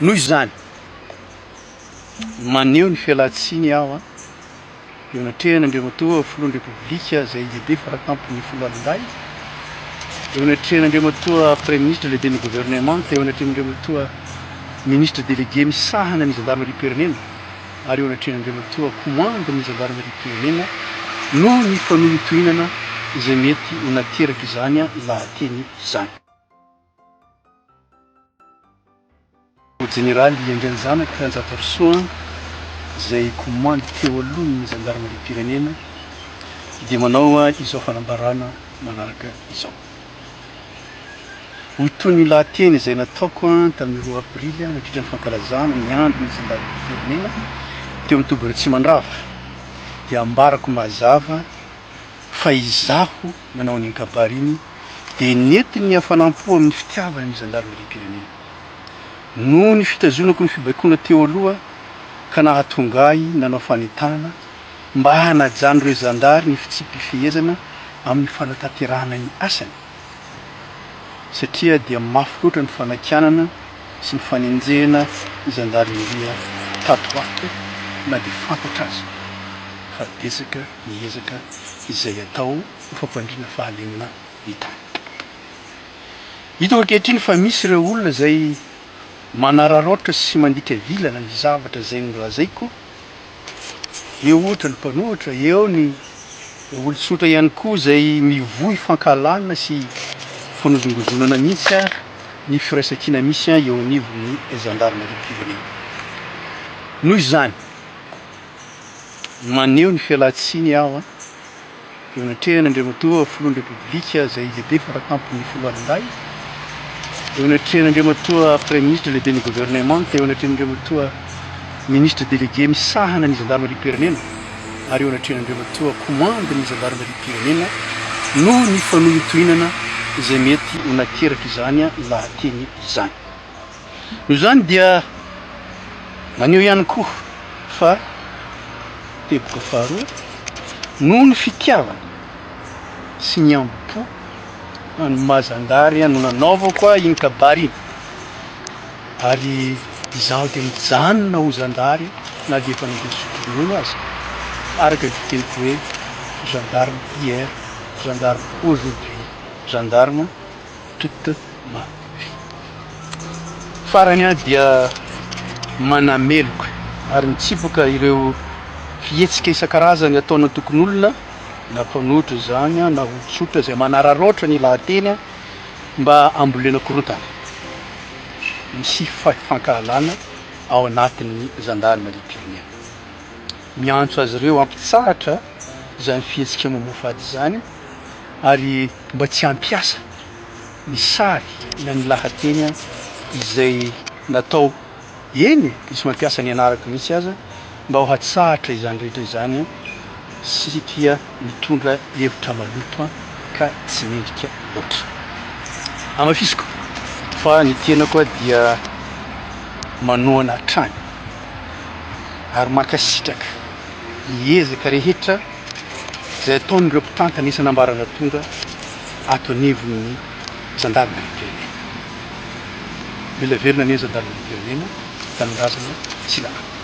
noho izany maneho ny fialantsiny aho a eo anatrehan'Andriamatoa filohan'ny Repoblika zay lehibe faratampony folo alinday, eo anatrehan'Andriamatoa premier ministre lehibe ny gouvernement, eo anatrehan'Andriamatoa ministre délégué misahana ny gendarmerie-pirenena ary eo anatrehan'Andriamatoa commande ny gendarmerie-pirenena no ny fanohitohinana izay mety ho nateraka izany a lahateny izany. Général Andriany Zanaka Anjavarisoa zay commande teo alohany ny gendarmerie-pirenena dia manao izao fanambarana manaraka izao. Ho toy ny lahateny izay nataoko tamin'ny 2 avrily nandritra ny fankalazana ny andro ny gendarmerie-pirenena teo amin'ny Toby Ratsimandrava dia ambarako mazava fa izaho manao ny kabariny dia nentiny ny hafanampo amin'ny fitiavana ny gendarmerie-pirenena noho ny fitazonako ny fibaikona teo aloha ka nahatongahy nanao fanentanana mba hanajano ireo zandary ny fitsipifehezana amin'ny fanatanterahana ny asany satria dia mafy loatra ny fanakanana sy ny fanenjehana ny gendarmerie tato ato na dia fantatra azy fa desaka miezaka izay atao ho fampandriana fahalemana ny tany. Hitako ankehitriny fa misy ireo olona zay manararoatra sy mandika vilana ny zavatra zay nolazaiko, eo ohatra ny mpanohitra, eo ny olon-tsotra ihany koa zay mivohy fankalana sy fanozongozonana mihitsy ny firaisan-kina misy eo anivon'ny gendarmerie-pirenena. Noho izany maneho ny fialantsiny aho eo anatrehan'Andriamatoa filohan'ny Repoblika zay lehibe faratampony folo alinday, eo anatrehan'Andriamatoa premier ministre lehibe ny gouvernement, eo anatrehan'Andriamatoa ministre délégué misahana ny gendarmerie-pirenena ary eo anatrehan'Andriamatoa commande ny gendarmerie-pirenena noho ny fanohitohinana izay mety ho nateraka izany a lahateny izany. Noho izany dia maneho ihany koa fa teboka faharoa noho ny fitiavana sy ny ambo-po ny mahazandary no nanaovako iny kabary iny ary izaho dia mijanona ho zandary na dia efa nandeha sotronono azy araka ny fiteniko hoe gendarme hier, gendarme aujourd'hui, gendarme toute ma vie. Farany a dia manameloka ary mitsipoka ireo fihetsika isan-karazany ataona tokon'olona na mpanohitra zany na olon-tsotra zay manararoatra ny lahateny mba ambolena korontana misy fankahalana ao anatin'ny gendarmerie-pirenena. Miantso azy ireo ampitsahatra izany fihetsika mamofady zany ary mba tsy hampiasa ny sary na ny lahateny izay natao eny misy mampiasa ny anarako mihitsy aza mba ho hatsahatra izany rehetra izany satria mitondra hevitra maloto ka tsy mendrika loatra. Amafisiko fa ny tenako dia manohana hatrany ary mankasitraka miezaka rehetra zay ataon'ireo mpitantana isan'ambarana tonga ato anivon'ny gendarmerie-pirenena. Mila velona anie gendarmerie-pirenena, tanindrazana, silana.